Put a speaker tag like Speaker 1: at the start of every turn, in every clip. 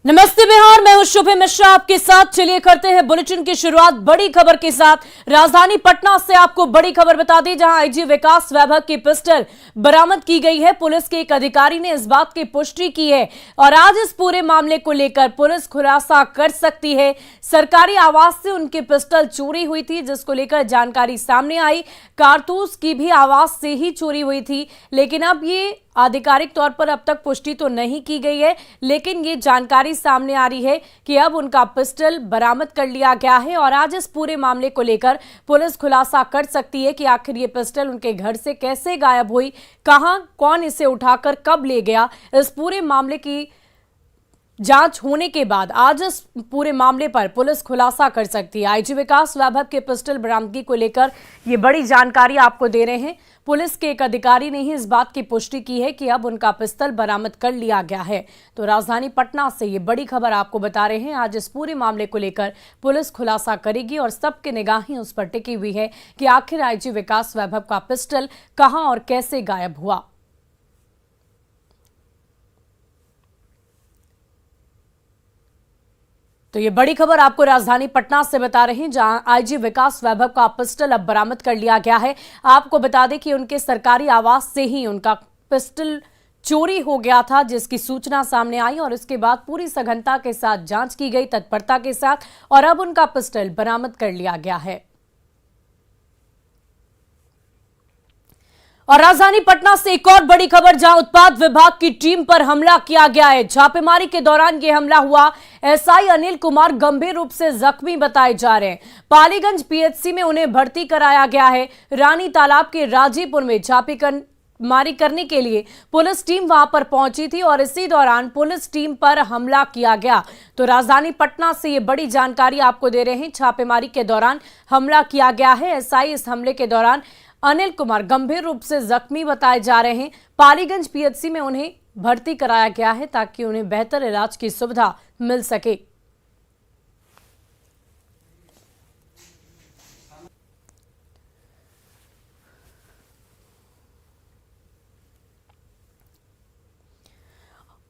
Speaker 1: नमस्ते बिहार, मैं हूं शुभ मिश्रा आपके साथ। चलिए करते हैं बुलेटिन की शुरुआत बड़ी खबर के साथ। राजधानी पटना से आपको बड़ी खबर बता दी, जहां आईजी विकास वैभव की पिस्टल बरामद की गई है। पुलिस के एक अधिकारी ने इस बात की पुष्टि की है और आज इस पूरे मामले को लेकर पुलिस खुलासा कर सकती है। सरकारी आवास से उनकी पिस्टल चोरी हुई थी, जिसको लेकर जानकारी सामने आई। कारतूस की भी आवास से ही चोरी हुई थी, लेकिन अब ये आधिकारिक तौर पर अब तक पुष्टि तो नहीं की गई है, लेकिन ये जानकारी सामने आ रही है कि अब उनका पिस्टल बरामद कर लिया गया है और आज इस पूरे मामले को लेकर पुलिस खुलासा कर सकती है कि आखिर ये पिस्टल उनके घर से कैसे गायब हुई, कहां, कौन इसे उठाकर कब ले गया। इस पूरे मामले की जांच होने के बाद आज इस पूरे मामले पर पुलिस खुलासा कर सकती है। आईजी विकास वैभव के पिस्टल बरामदगी को लेकर ये बड़ी जानकारी आपको दे रहे हैं। पुलिस के एक अधिकारी ने ही इस बात की पुष्टि की है कि अब उनका पिस्तल बरामद कर लिया गया है। तो राजधानी पटना से ये बड़ी खबर आपको बता रहे हैं। आज इस पूरे मामले को लेकर पुलिस खुलासा करेगी और सबकी निगाहें उस पर टिकी हुई है कि आखिर आईजी विकास वैभव का पिस्टल कहां और कैसे गायब हुआ। तो ये बड़ी खबर आपको राजधानी पटना से बता रहे हैं, जहां आईजी विकास वैभव का पिस्टल अब बरामद कर लिया गया है। आपको बता दें कि उनके सरकारी आवास से ही उनका पिस्टल चोरी हो गया था, जिसकी सूचना सामने आई और इसके बाद पूरी सघनता के साथ जांच की गई, तत्परता के साथ, और अब उनका पिस्टल बरामद कर लिया गया है। और राजधानी पटना से एक और बड़ी खबर, जहां उत्पाद विभाग की टीम पर हमला किया गया है। छापेमारी के दौरान यह हमला हुआ। एसआई अनिल कुमार गंभीर रूप से जख्मी बताए जा रहे हैं। पालीगंज पीएचसी में उन्हें भर्ती कराया गया है। रानी तालाब के राजीपुर में छापेमारी करने के लिए पुलिस टीम वहां पर पहुंची थी और इसी दौरान पुलिस टीम पर हमला किया गया। तो राजधानी पटना से ये बड़ी जानकारी आपको दे रहे हैं। छापेमारी के दौरान हमला किया गया है। एसआई इस हमले के दौरान अनिल कुमार गंभीर रूप से जख्मी बताए जा रहे हैं। पालीगंज पीएचसी में उन्हें भर्ती कराया गया है ताकि उन्हें बेहतर इलाज की सुविधा मिल सके।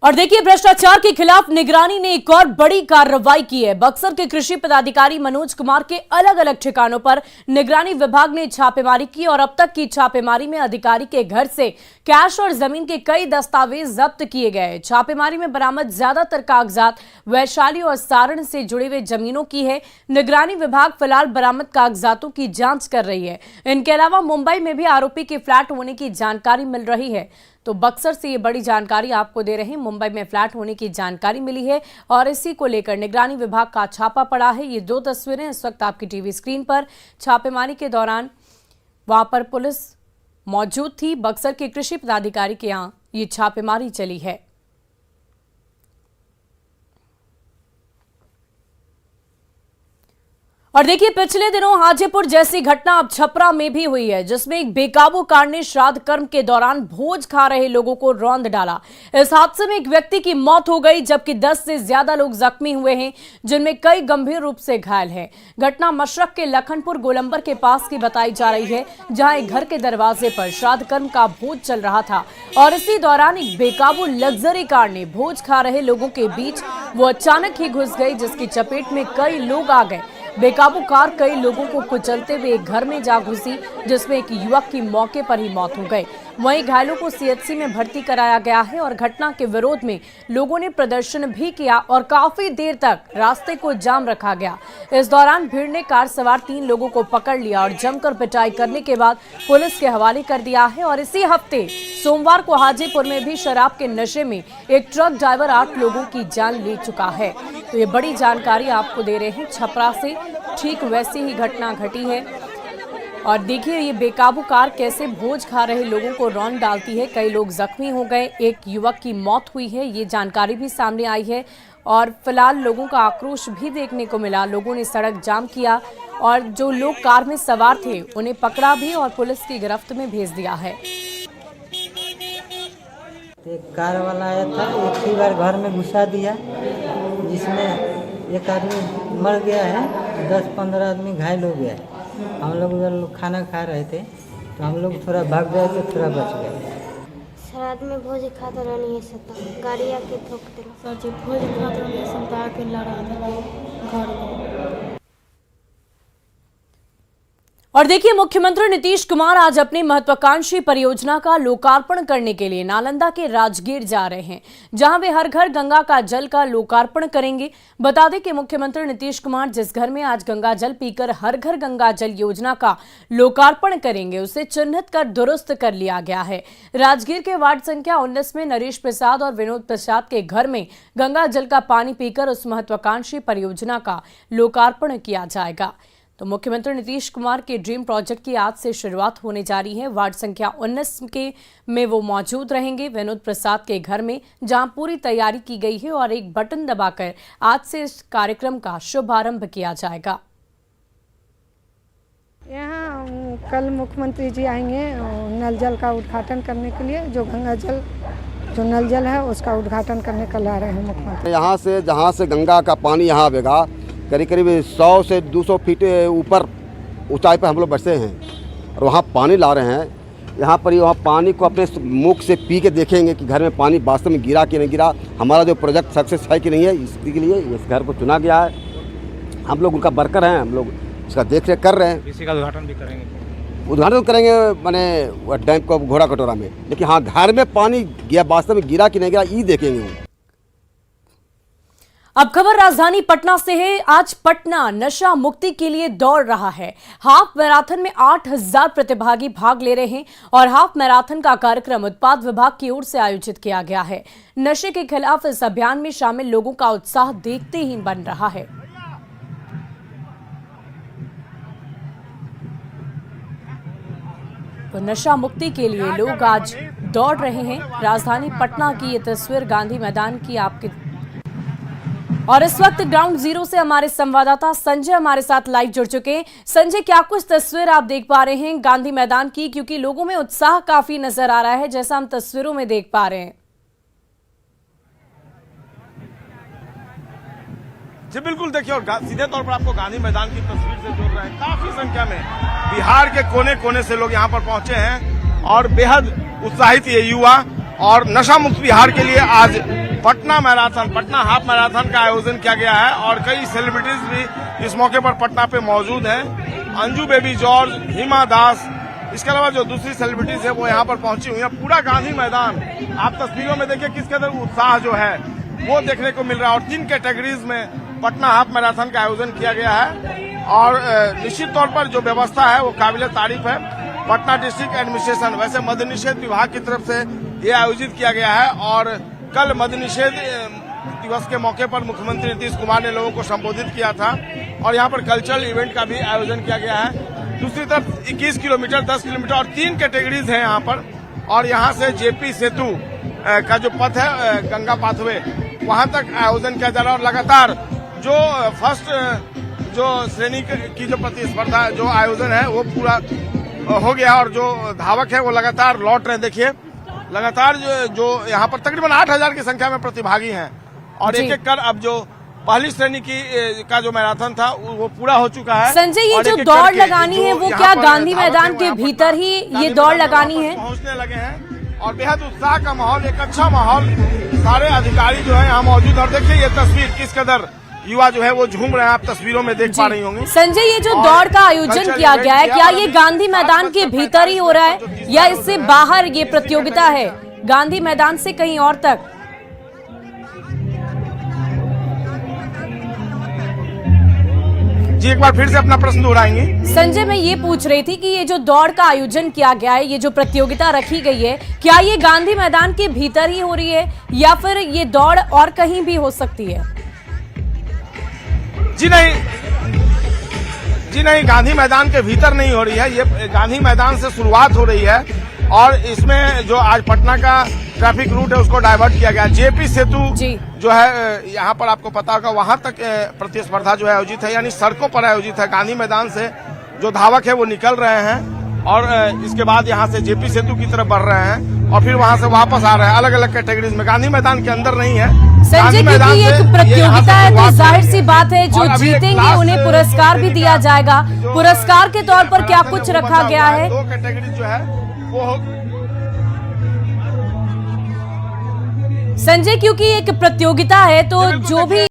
Speaker 1: और देखिए, भ्रष्टाचार के खिलाफ निगरानी ने एक और बड़ी कार्रवाई की है। बक्सर के कृषि पदाधिकारी मनोज कुमार के अलग अलग ठिकानों पर निगरानी विभाग ने छापेमारी की और अब तक की छापेमारी में अधिकारी के घर से कैश और जमीन के कई दस्तावेज जब्त किए गए। छापेमारी में बरामद ज्यादातर कागजात वैशाली और सारण से जुड़े हुए जमीनों की है। निगरानी विभाग फिलहाल बरामद कागजातों की जांच कर रही है। इनके अलावा मुंबई में भी आरोपी के फ्लैट होने की जानकारी मिल रही है। तो बक्सर से ये बड़ी जानकारी आपको दे रहे हैं। मुंबई में फ्लैट होने की जानकारी मिली है और इसी को लेकर निगरानी विभाग का छापा पड़ा है। ये दो तस्वीरें इस वक्त आपकी टीवी स्क्रीन पर। छापेमारी के दौरान वहां पर पुलिस मौजूद थी। बक्सर के कृषि पदाधिकारी के यहां ये छापेमारी चली है। और देखिए, पिछले दिनों हाजीपुर जैसी घटना अब छपरा में भी हुई है, जिसमें एक बेकाबू कार ने श्राद्ध कर्म के दौरान भोज खा रहे लोगों को रौंद डाला। इस हादसे में एक व्यक्ति की मौत हो गई, जबकि 10 से ज्यादा लोग जख्मी हुए हैं, जिनमें कई गंभीर रूप से घायल हैं। घटना मशरक के लखनपुर गोलंबर के पास की बताई जा रही है, जहां एक घर के दरवाजे पर श्राद्ध कर्म का भोज चल रहा था और इसी दौरान एक बेकाबू लग्जरी कार ने भोज खा रहे लोगों के बीच वो अचानक ही घुस गई, जिसकी चपेट में कई लोग आ गए। बेकाबू कार कई लोगों को कुचलते हुए एक घर में जा घुसी, जिसमें एक युवक की मौके पर ही मौत हो गई। वहीं घायलों को सीएचसी में भर्ती कराया गया है और घटना के विरोध में लोगों ने प्रदर्शन भी किया और काफी देर तक रास्ते को जाम रखा गया। इस दौरान भीड़ ने कार सवार 3 लोगों को पकड़ लिया और जमकर पिटाई करने के बाद पुलिस के हवाले कर दिया है। और इसी हफ्ते सोमवार को हाजीपुर में भी शराब के नशे में एक ट्रक ड्राइवर 8 लोगों की जान ले चुका है। तो ये बड़ी जानकारी आपको दे रहे हैं। छपरा से ठीक वैसी ही घटना घटी है और देखिए, ये बेकाबू कार कैसे भोज खा रहे लोगों को रौंद डालती है। कई लोग जख्मी हो गए, एक युवक की मौत हुई है, ये जानकारी भी सामने आई है। और फिलहाल लोगों का आक्रोश भी देखने को मिला। लोगों ने सड़क जाम किया और जो लोग कार में सवार थे उन्हें पकड़ा भी और पुलिस की गिरफ्त में भेज दिया है।
Speaker 2: एक कार वाला आया था, एक ही बार घर में घुसा दिया, जिसमें एक आदमी मर गया है, 10-15 आदमी घायल हो गया है। हम लोग उधर खाना खा रहे थे तो हम लोग थोड़ा भाग गए तो थोड़ा बच गए।
Speaker 3: रात में भोज खाता रहनी है सब गाड़ी आके ठोक दिला
Speaker 4: सर जी भोज खाते रहनी संता के लड़ा दिला घर में।
Speaker 1: और देखिए, मुख्यमंत्री नीतीश कुमार आज अपनी महत्वाकांक्षी परियोजना का लोकार्पण करने के लिए नालंदा के राजगीर जा रहे हैं, जहां वे हर घर गंगा का जल का लोकार्पण करेंगे। बता दें कि मुख्यमंत्री नीतीश कुमार जिस घर में आज गंगा जल पीकर हर घर गंगा जल योजना का लोकार्पण करेंगे, उसे चिन्हित कर दुरुस्त कर लिया गया है। राजगीर के वार्ड संख्या 19 में नरेश प्रसाद और विनोद प्रसाद के घर में गंगा जल का पानी पीकर उस महत्वाकांक्षी परियोजना का लोकार्पण किया जाएगा। तो मुख्यमंत्री नीतीश कुमार के ड्रीम प्रोजेक्ट की आज से शुरुआत होने जा रही है। वार्ड संख्या 19 में वो मौजूद रहेंगे विनोद प्रसाद के घर में, जहां पूरी तैयारी की गई है और एक बटन दबाकर आज से इस कार्यक्रम का शुभारंभ किया जाएगा।
Speaker 5: यहाँ कल मुख्यमंत्री जी आएंगे नल जल का उद्घाटन करने के लिए, जो गंगा जल जो नल जल है उसका उद्घाटन करने कल आ रहे हैं मुख्यमंत्री।
Speaker 6: यहाँ से जहाँ से गंगा का पानी यहाँ आवेगा करीब करीब 100 से 200 फीट ऊपर ऊंचाई पर हम लोग बसे हैं और वहाँ पानी ला रहे हैं। यहाँ पर वहाँ पानी को अपने मुख से पी के देखेंगे कि घर में पानी वास्तव में गिरा कि नहीं गिरा, हमारा जो प्रोजेक्ट सक्सेस है कि नहीं है। इसके लिए इस घर को चुना गया है। हम लोग उनका वर्कर हैं, हम लोग उसका देख रेख कर रहे हैं।
Speaker 7: इसी का उद्घाटन भी करेंगे।
Speaker 6: उद्घाटन करेंगे मैंने डैम को घोड़ा कटोरा में, लेकिन हाँ घर में पानी गया वास्तव में गिरा कि नहीं गिरा ये देखेंगे वो।
Speaker 1: अब खबर राजधानी पटना से है। आज पटना नशा मुक्ति के लिए दौड़ रहा है। हाफ मैराथन में 8000 प्रतिभागी भाग ले रहे हैं और हाफ मैराथन का कार्यक्रम उत्पाद विभाग की ओर से आयोजित किया गया है। नशे के खिलाफ इस अभियान में शामिल लोगों का उत्साह देखते ही बन रहा है। तो नशा मुक्ति के लिए लोग आज दौड़ रहे हैं। राजधानी पटना की ये तस्वीर गांधी मैदान की आपके, और इस वक्त ग्राउंड जीरो से हमारे संवाददाता संजय हमारे साथ लाइव जुड़ चुके हैं। संजय, क्या कुछ तस्वीर आप देख पा रहे हैं गांधी मैदान की, क्योंकि लोगों में उत्साह काफी नजर आ रहा है जैसा हम तस्वीरों में देख पा रहे हैं।
Speaker 7: जी बिल्कुल, देखिए और सीधे तौर पर आपको गांधी मैदान की तस्वीर से जोड़ रहे हैं। काफी संख्या में बिहार के कोने कोने से लोग यहाँ पर पहुंचे हैं और बेहद उत्साहित ये युवा और नशा मुक्त बिहार के लिए आज Patna marathon, Patna half marathon का आयोजन किया गया है और कई सेलिब्रिटीज भी इस मौके पर पटना पे मौजूद हैं। अंजू बेबी जॉर्ज, हिमा दास, इसके अलावा जो दूसरी सेलिब्रिटीज है वो यहाँ पर पहुंची हुई है। पूरा गांधी मैदान आप तस्वीरों में देखिए किस कदर उत्साह जो है वो देखने को मिल रहा है और 3 कैटेगरीज में पटना हाफ मैराथन का आयोजन किया गया है और निश्चित तौर पर जो व्यवस्था है वो काबिले तारीफ है। पटना डिस्ट्रिक्ट एडमिनिस्ट्रेशन, वैसे मद्य निषेध विभाग की तरफ से ये आयोजित किया गया है और कल मद्य निषेध दिवस के मौके पर मुख्यमंत्री नीतीश कुमार ने लोगों को संबोधित किया था और यहाँ पर कल्चरल इवेंट का भी आयोजन किया गया है। दूसरी तरफ 21 किलोमीटर, 10 किलोमीटर और 3 कैटेगरीज हैं यहाँ पर और यहाँ से जेपी सेतु का जो पथ है गंगा पाथवे वहाँ तक आयोजन किया जा रहा है और लगातार जो फर्स्ट जो श्रेणी की जो प्रतिस्पर्धा जो आयोजन है वो पूरा हो गया और जो धावक है वो लगातार लौट रहे। देखिए लगातार जो यहाँ पर तकरीबन 8000 की संख्या में प्रतिभागी हैं और एक एक कर अब जो पहली श्रेणी की का जो मैराथन था वो पूरा हो चुका है।
Speaker 1: संजय, ये जो दौड़ लगानी है वो क्या गांधी मैदान के भीतर ही ये दौड़ लगानी है?
Speaker 7: पहुंचने लगे हैं और बेहद उत्साह का माहौल, एक अच्छा माहौल, सारे अधिकारी जो है यहाँ मौजूद। और देखिए ये तस्वीर किस कदर युवा जो है वो झूम रहे हैं, आप तस्वीरों में देख पा रही होंगी।
Speaker 1: संजय, ये जो दौड़ का आयोजन किया गया है क्या ये गांधी मैदान के भीतर ही हो रहा है या इससे बाहर ये प्रतियोगिता है, गांधी मैदान से कहीं और तक?
Speaker 7: जी एक बार फिर से अपना प्रश्न दोहराएंगे।
Speaker 1: संजय, मैं ये पूछ रही थी कि ये जो दौड़ का आयोजन किया गया है, ये जो प्रतियोगिता रखी गई है, क्या ये गांधी मैदान के भीतर ही हो रही है या फिर ये दौड़ और कहीं भी हो सकती है?
Speaker 7: जी नहीं, गांधी मैदान के भीतर नहीं हो रही है, ये गांधी मैदान से शुरुआत हो रही है और इसमें जो आज पटना का ट्रैफिक रूट है उसको डाइवर्ट किया गया। जेपी सेतु जो है यहाँ पर आपको पता होगा वहां तक प्रतिस्पर्धा जो है आयोजित है, यानी सड़कों पर आयोजित है। गांधी मैदान से जो धावक है वो निकल रहे हैं और इसके बाद यहाँ से जेपी सेतु की तरफ बढ़ रहे हैं और फिर वहां से वापस आ रहे हैं अलग अलग कैटेगरीज में। गांधी मैदान के अंदर नहीं है।
Speaker 1: संजय, क्योंकि एक प्रतियोगिता है तो जाहिर सी बात है जो जीतेंगे उन्हें पुरस्कार भी दिया जाएगा। पुरस्कार के तौर पर क्या कुछ रखा गया है?
Speaker 7: 2 कैटेगरी जो है वो
Speaker 1: संजय, क्योंकि एक प्रतियोगिता है तो जो भी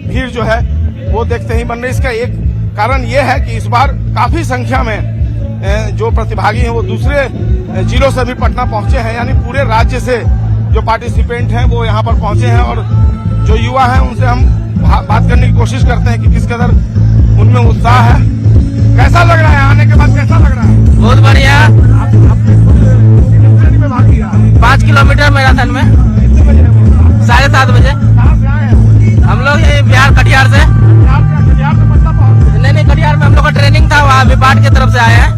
Speaker 7: भीड़ जो है वो देखते ही बन रही। इसका एक कारण ये है कि इस बार काफी संख्या में जो प्रतिभागी हैं वो दूसरे जिलों से भी पटना पहुंचे हैं, यानी पूरे राज्य से जो पार्टिसिपेंट हैं वो यहाँ पर पहुंचे हैं। और जो युवा हैं उनसे हम बात करने की कोशिश करते हैं कि किस कदर उनमें उत्साह है। कैसा लग रहा है आने के बाद, कैसा लग रहा है?
Speaker 8: बहुत बढ़िया।
Speaker 7: आपने में भाग लिया
Speaker 8: 5 किलोमीटर मैराथन में 7:30 बजे। हम लोग ये बिहार कटिहार से नहीं कटिहार में हम लोग का ट्रेनिंग था, वहाँ विपाट की तरफ से आए हैं।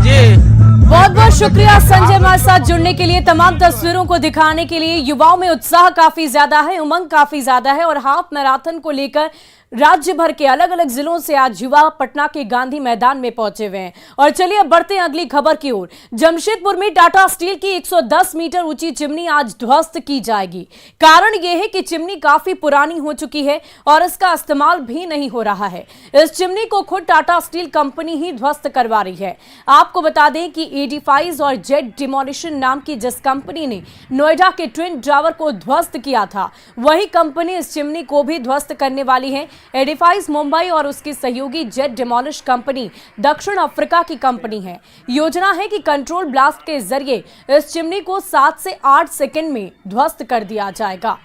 Speaker 8: जी
Speaker 1: बहुत बहुत शुक्रिया संजय हमारे साथ जुड़ने के लिए, तमाम तस्वीरों को दिखाने के लिए। युवाओं में उत्साह काफी ज्यादा है, उमंग काफी ज्यादा है और हाफ मैराथन को लेकर राज्य भर के अलग अलग जिलों से आज युवा पटना के गांधी मैदान में पहुंचे हुए हैं। और चलिए अब बढ़ते हैं अगली खबर की ओर। जमशेदपुर में टाटा स्टील की 110 मीटर ऊंची चिमनी आज ध्वस्त की जाएगी। कारण यह है कि चिमनी काफी पुरानी हो चुकी है और इसका इस्तेमाल भी नहीं हो रहा है। इस चिमनी को खुद टाटा स्टील कंपनी ही ध्वस्त करवा रही है। आपको बता दें कि एडिफाइज और जेट डिमोलिशन नाम की जिस कंपनी ने नोएडा के ट्विन टावर को ध्वस्त किया था, वही कंपनी इस चिमनी को भी ध्वस्त करने वाली है। एडिफाइज मुंबई और उसकी सहयोगी जेट डिमोलिश कंपनी दक्षिण अफ्रीका की कंपनी है। योजना है कि कंट्रोल ब्लास्ट के जरिए इस चिमनी को 7 से 8 सेकंड में ध्वस्त कर दिया जाएगा।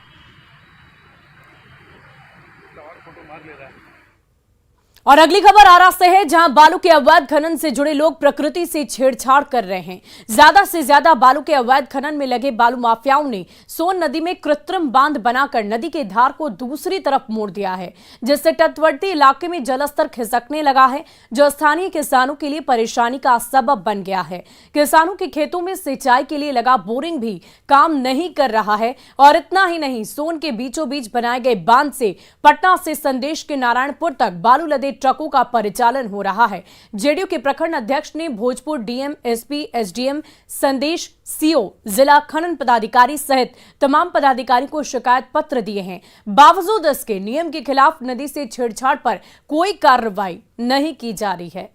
Speaker 1: और अगली खबर आरा से है, जहां बालू के अवैध खनन से जुड़े लोग प्रकृति से छेड़छाड़ कर रहे हैं। ज्यादा से ज्यादा बालू के अवैध खनन में लगे बालू माफियाओं ने सोन नदी में कृत्रिम बांध बनाकर नदी के धार को दूसरी तरफ मोड़ दिया है, जिससे तटवर्ती इलाके में जलस्तर खिसकने लगा है, जो स्थानीय किसानों के लिए परेशानी का सबब बन गया है। किसानों के खेतों में सिंचाई के लिए लगा बोरिंग भी काम नहीं कर रहा है। और इतना ही नहीं, सोन के बीचों बीच बनाए गए बांध से पटना से संदेश के नारायणपुर तक बालू लदे ट्रकों का परिचालन हो रहा है। जेडीयू के प्रखंड अध्यक्ष ने भोजपुर डीएम, एसपी, एसडीएम, संदेश सीओ, जिला खनन पदाधिकारी सहित तमाम पदाधिकारी को शिकायत पत्र दिए हैं। बावजूद इसके नियम के खिलाफ नदी से छेड़छाड़ पर कोई कार्रवाई नहीं की जा रही है।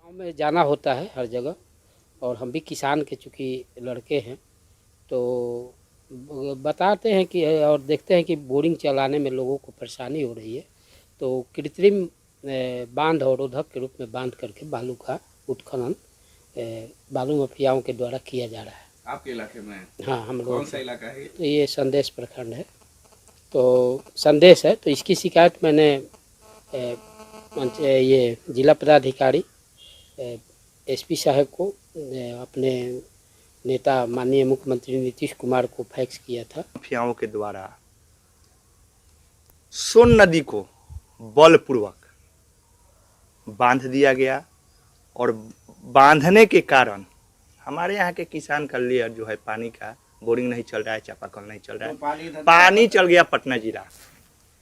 Speaker 8: गाँव में जाना होता है हर जगह, और हम भी किसान के चूँकि लड़के हैं तो बताते हैं कि और देखते हैं कि बोरिंग चलाने में लोगों को परेशानी हो रही है, तो कृत्रिम बांध अवरोधक के रूप में बांध करके बालू का उत्खनन बालू माफियाओं के द्वारा किया जा रहा है।
Speaker 9: आपके इलाके में?
Speaker 8: हाँ, हम लोग।
Speaker 9: कौन सा इलाका है?
Speaker 8: तो ये संदेश प्रखंड है, तो संदेश है। तो इसकी शिकायत मैंने ये जिला पदाधिकारी एसपी साहब को, अपने नेता माननीय मुख्यमंत्री नीतीश कुमार को फैक्स किया था।
Speaker 10: माफियाओं के द्वारा सोन नदी को बलपूर्वक बांध दिया गया, और बांधने के कारण हमारे यहाँ के किसान का लेयर जो है पानी का बोरिंग नहीं चल रहा है, चापाकल नहीं चल रहा है। पानी चल गया पटना जिला,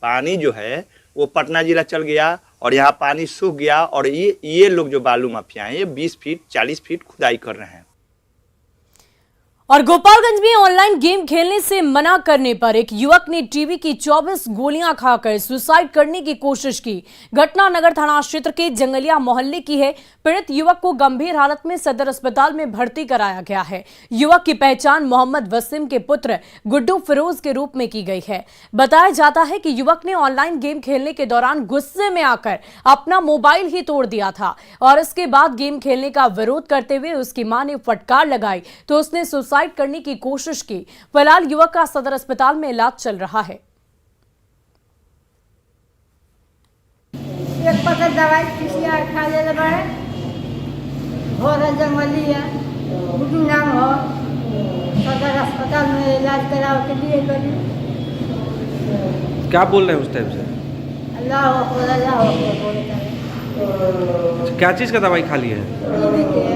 Speaker 10: पानी जो है वो पटना जिला चल गया और यहाँ पानी सूख गया। और ये लोग जो बालू माफिया हैं ये 20 फीट 40 फीट खुदाई कर रहे हैं।
Speaker 1: और गोपालगंज में ऑनलाइन गेम खेलने से मना करने पर एक युवक ने टीवी की 24 गोलियां खाकर सुसाइड करने की कोशिश की। घटना नगर थाना क्षेत्र के जंगलिया मोहल्ले की है। पीड़ित युवक को गंभीर हालत में सदर अस्पताल में भर्ती कराया गया है। युवक की पहचान मोहम्मद वसीम के पुत्र गुड्डू फिरोज के रूप में की गई है। बताया जाता है कि युवक ने ऑनलाइन गेम खेलने के दौरान गुस्से में आकर अपना मोबाइल ही तोड़ दिया था और इसके बाद गेम खेलने का विरोध करते हुए उसकी मां ने फटकार लगाई तो उसने सुसाइड करने की कोशिश की। फिलहाल युवक का सदर अस्पताल में इलाज चल रहा है।
Speaker 5: एक पकड़ दवाई किसिया खा ले बारे घर जंगलिया गुड्डू नाम हो, सदर अस्पताल में इलाज कराओ के लिए गई।
Speaker 9: क्या बोल रहे हैं उस टाइम से?
Speaker 5: अल्लाह हो अल्लाह हो बोलता है।
Speaker 9: क्या चीज़ का दवाई खा ली है?
Speaker 5: टीवी के